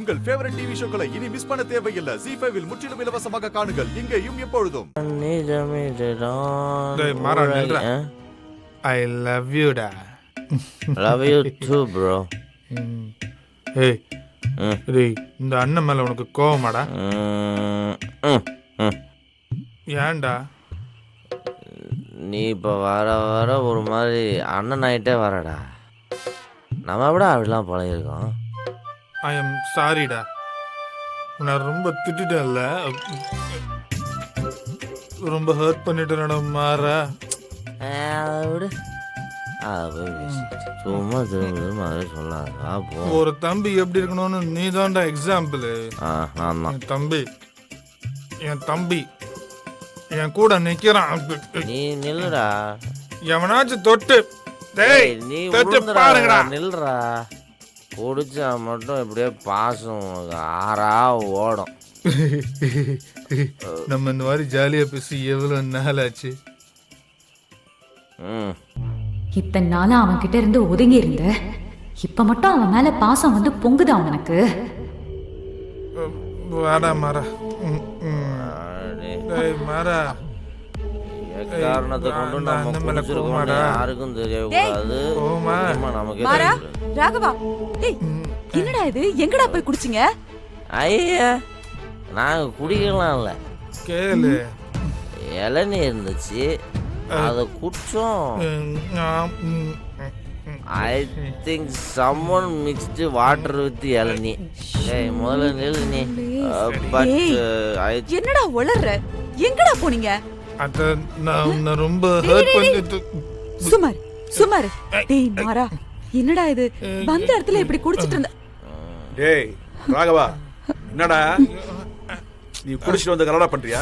உங்கள் favourite TV ஷோக்களை இனி miss பண்ண தேவையில்லை. ஜீ5 இல் முற்றிலும் இலவசமாக காணுங்கள். இங்கேயும் எப்பொழுதும். I love you டா. Love you too bro. ஏய் டேய் இந்த அண்ணன் மேல உனக்கு கோவமாடா? ஏன்டா? நீ இப்போ வர வர ஒரு மாதிரி அண்ணன் ஆகிட்டே வரடா. நம்ம விட அப்படிலாம் பழகிருக்கோம். ஐ எம் சாரிடா, நான் ரொம்ப திட்டேன்ல, ரொம்ப ஹர்ட் பண்ணிட்டேன்டா. மாறா விடு, சும்மா திரும்ப அதே சொல்லாத. ஒரு தம்பி எப்படி இருக்கணும்னு நீ தான்டா எக்ஸாம்பிள். என் தம்பி என் கூட நிக்கிறான். நீ நில்லுடா. எவனாச்சும் தொட்டு நீ பாருங்கடா. நில்றா. குடிச்சா மட்டும் எப்படியே பாசம் உனக்கு ஆறா ஓடும். நம்ம இந்த மாதிரி ஜாலியா பேசி எவ்வளவு நாள் ஆச்சு. இத்தனை நாளா அவன் கிட்ட இருந்து ஒதுங்கி இருந்த, இப்ப மட்டும் அவன் மேல பாசம் வந்து பொங்குதா உனக்கு? வாடா மாறா. மாறா காரணத்தை கொண்டு நம்ம குடிச்சிருக்கோம் யாருக்கும் தெரியக்கூடாது. மாறா ராகவா, என்னடா இது? எங்கடா போய் குடிச்சிங்க? ஐயா நாங்க குடிக்கலாம் இல்ல, கேளு. இளநீ இருந்துச்சு அத குடிச்சோம். I think someone mixed water with இளநீ. முதல்ல நில்லு நீ. என்னடா உளற? எங்கடா போனீங்க? அத நான் ரொம்ப ஹர்ட் பண்ணிட்டு. சுமார். டேய் மாறா, என்னடா இது? வந்த இடத்துல இப்படி குடிச்சிட்டு இருந்த? டேய் ராகவா, என்னடா நீ குடிச்சிட்டு வந்து கலடா பண்றியா?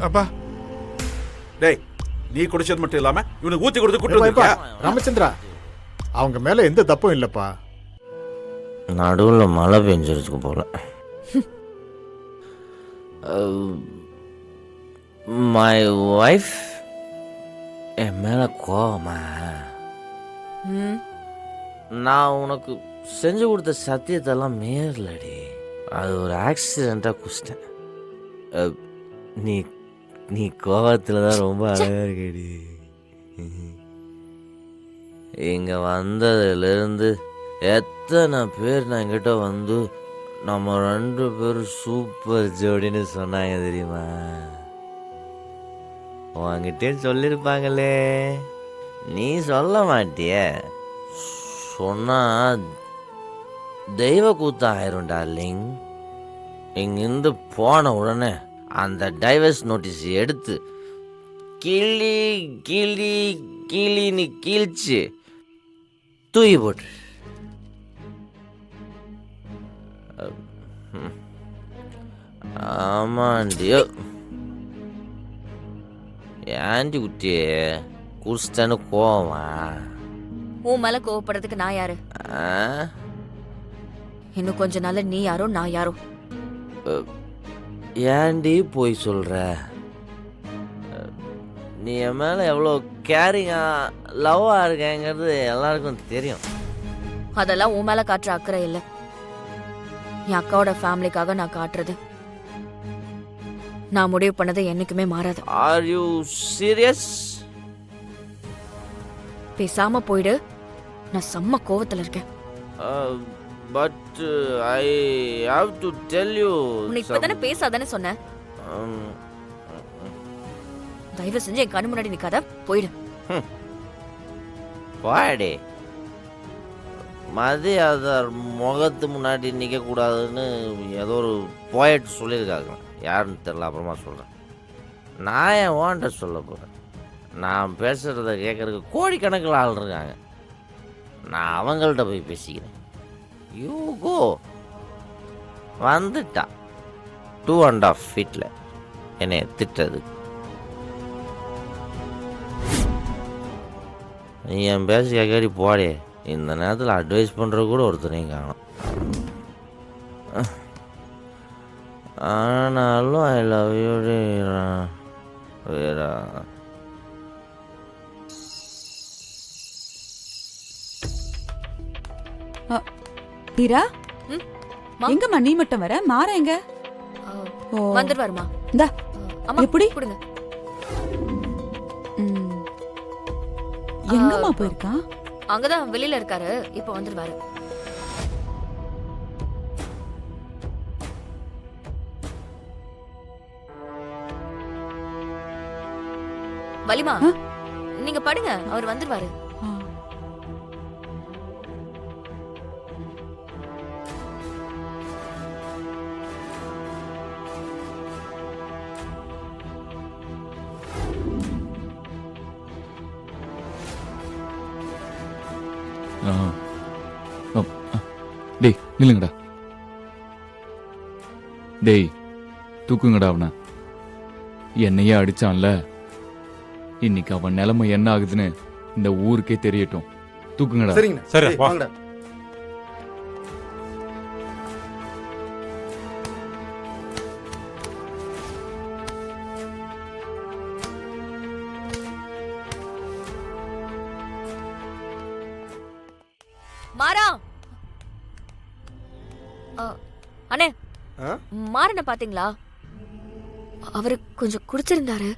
அப்பா டேய், நீ குடிச்சது மட்டும் இல்லாம இவனுக்கு ஊத்தி கொடுத்து கூட்டு வந்திருக்கியா? ராமச்சந்திரா, அவங்க மேல எந்த தப்பும் இல்லப்பா. நடுவுல மழை பெஞ்சிருச்சு போல. மை வைஃப் என் மேல கோவமா? நான் உனக்கு செஞ்சு கொடுத்த சத்தியத்தெல்லாம் மீறலடி. அது ஒரு ஆக்சிடென்ட்டா குடிச்சிட்டேன். நீ நீ கோவத்துல தான் ரொம்ப அழகா இருக்கடி. இங்க வந்ததுலேருந்து எத்தனை பேர் நான் என்கிட்ட வந்து நம்ம 2 பேரும் சூப்பர் ஜோடின்னு சொன்னாங்க தெரியுமா? உன்கிட்டே சொல்லியிருப்பாங்களே, நீ சொல்ல மாட்டிய. சொன்னா தெய்வ கூத்தம் ஆயிரும் டார்லிங். இங்கிருந்து போன உடனே அந்த டைவர்ஸ் நோட்டீஸ் எடுத்து கிளி கிளி கிளின்னு கீழ்ச்சி தூக்கி போட்டு. ஆமாண்டியோ ஆண்டி குட்டியே குடிச்சிட்டான்னு கோவமா? உன் மேல கோவப்படுறதுக்கு நான் யாரு? இன்னும் கொஞ்ச நாள்ல நீ யாரோ நான் யாரோ. ஏண்டி போய் சொல்ற? நீ என் மேல எவ்வளோ கேரிங்கா லவ்வா இருக்கேங்கிறது எல்லாருக்கும் தெரியும். அதெல்லாம் உன் மேல காட்டுற அக்கறை இல்லை, என் அக்காவோட ஃபேமிலிக்காக நான் காட்டுறது. நான் முடிவு பண்ணது என்னைக்குமே மாறாது. Are you serious? பேசாம போயிடு, நான் செம்ம கோவத்துல இருக்கேன். But I have to tell you. உன்னை இப்பதானே பேசாதானே சொன்னேன். தயவு செஞ்சு என் கண்ணு முன்னாடி நிக்காத, போயிடு. வாடே, மதியாதார் முகத்து முன்னாடி நிற்க கூடாதுன்னு ஏதோ ஒரு போயட் சொல்லியிருக்காங்க. யாருன்னு தெரியல, அப்புறமா சொல்கிறேன். நான் என் ஓன்ட்ட சொல்ல போகிறேன். நான் பேசுகிறத கேட்குறதுக்கு கோடிக்கணக்கில் ஆள் இருக்காங்க. நான் அவங்கள்ட்ட போய் பேசிக்கிறேன். You go. வந்துட்டா 2.5 feet என்னை திட்டது. நீ என் பேச கேட்காடி போடே. இந்த நேரத்தில் அட்வைஸ் பண்ணுறது கூட ஒருத்தரையும் காணும். ஆனாலும் ஐ லவ் யூ வேறா. வீரா, எங்கம்மா நீ மட்டும் வர? மாற எங்க? ஓ வந்துருவாருமா. இந்தா அம்மா எப்படி? கொடுங்க. ம். எங்கம்மா போயிருக்கான்? அங்கதான் வெளியில இருக்காரு, இப்ப வந்துருவாரு. வலிமா நீங்க படுங்க, அவர் வந்துருவாரு. ஆ. டேய் நில்லுங்கடா. டேய் தூக்குங்கடா அவனை. என்னையே அடிச்சான்ல, இன்னைக்கு அவன் நிலைமை என்ன ஆகுதுன்னு இந்த ஊருக்கே தெரியட்டும். தூக்குங்கடா. சரிங்க. சரி, வா. வாங்கடா. மாறா அண்ணே, ஆ? மாறன பாத்தீங்களா? அவரு கொஞ்சம் குடிச்சிருந்தாரு.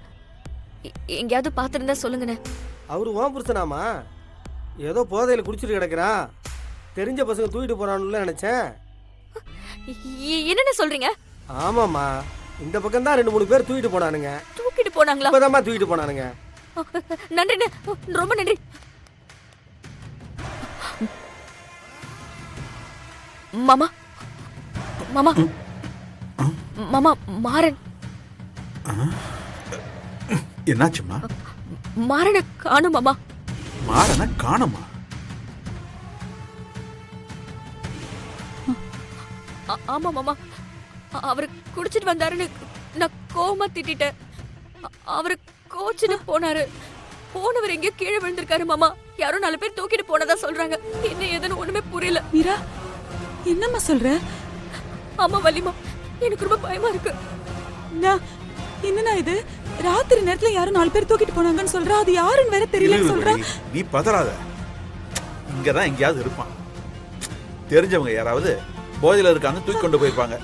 எங்கேயாவது பாத்திருந்தா சொல்லுங்கண்ணே. அவரு உன் புருஷனாமா? ஏதோ போதையில குடிச்சிட்டு கிடக்குறான். தெரிஞ்ச பசங்க தூக்கிட்டு போறான்னு நினைச்சேன். என்னென்ன சொல்றீங்க? ஆமாம்மா, இந்த பக்கம் தான் 2-3 பேர் தூக்கிட்டு போனானுங்க. தூக்கிட்டு போனாங்களா? இப்பதாம்மா தூக்கிட்டு போனானுங்க. நன்றிண்ணே, ரொம்ப நன்றி. மாமா மாமா மாமா மாறன் என்னாச்சுமா? மாறன காணும் மாமா. மாறன காணமா? ஆமா மாமா, அவரு குடிச்சிட்டு வந்தாருன்னு நான் கோவமா திட்டிட்டேன். அவரு கோச்சிட்டு போனாரு. போனவர் எங்கேயோ கீழே விழுந்திருக்காரு மாமா. யாரோ 4 பேர் தூக்கிட்டு போனதா சொல்றாங்க. என்ன ஏதுன்னு ஒண்ணுமே புரியல. மீரா என்னம்மா சொல்ற? ஆமா வலிமா, எனக்கு ரொம்ப பயமா இருக்கு. என்னன்னா இது? ராத்திரி நேரத்துல யாரும் 4 பேர் தூக்கிட்டு போனாங்கன்னு சொல்றா. அது யாருன்னு வேற தெரியலன்னு சொல்றா. நீ பதறாத. இங்கதான் எங்கேயாவது இருப்பான். தெரிஞ்சவங்க யாராவது போதையில இருக்காங்க, தூக்கி கொண்டு போயிருப்பாங்க.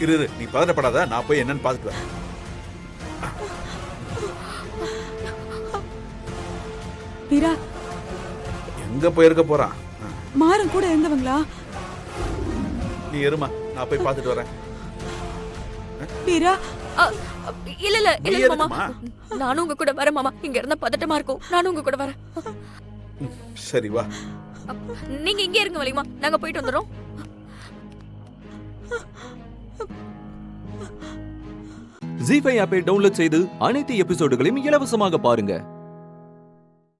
இரு நீ பதறப்படாத, நான் போய் என்னன்னு பார்த்துட்டு வரேன். மீரா எங்க போயிருக்க போறான்? மாறன் கூட இருந்தவங்களா? நீ இருமா, நான் போய் பார்த்துட்டு வரேன். மீரா இல்ல இல்ல நீ இல்ல மாமா, எதுக்குமா? நானும் உங்க கூட வரேன் மாமா. இங்க இருந்தா பதட்டமா இருக்கும். நானும் உங்க கூட வரேன். சரி வா. நீங்க இங்கே இருங்க வலிமா, நாங்க போயிட்டு வந்துடுறோம். ஜீ5 ஆப்பை டவுன்லோட் செய்து அனைத்து எபிசோடுகளையும் இலவசமாக பாருங்க.